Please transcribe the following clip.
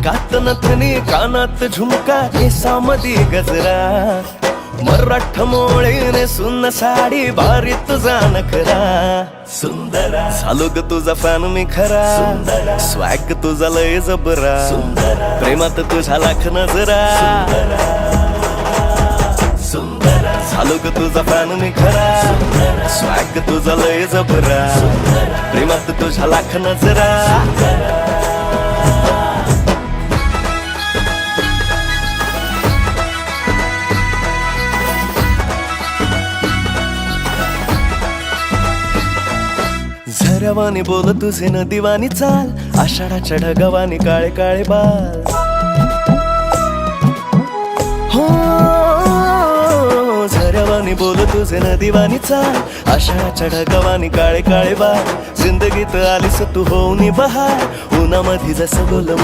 नाकात नथनी कानात झुमका केसामध्ये गजरा मराठ मोळीने सुन्न साडी भारी तुझा नखरा सुंदरा झालो ग तुझा फॅन मी खरा सुंदरा स्वॅग तुझा लय जबरा सुंदरा प्रेमात तुझा लाख नजरा सुंदरा झालो ग तुझा फॅन मी खरा स्वॅग तुझा लय जबरा प्रेमात तुझा लाख नजरा झऱ्यावानी बोल तुझे नदीवानी चाल आषाढाच्या ढगावानी काळे काळे बाल हो झऱ्यावानी बोल तुझे नदीवानी चाल आषाढाच्या ढगावानी काळे काळे बाल जिंदगीत आलीस तू होऊन बहार उन्हामध्ये जसं बोल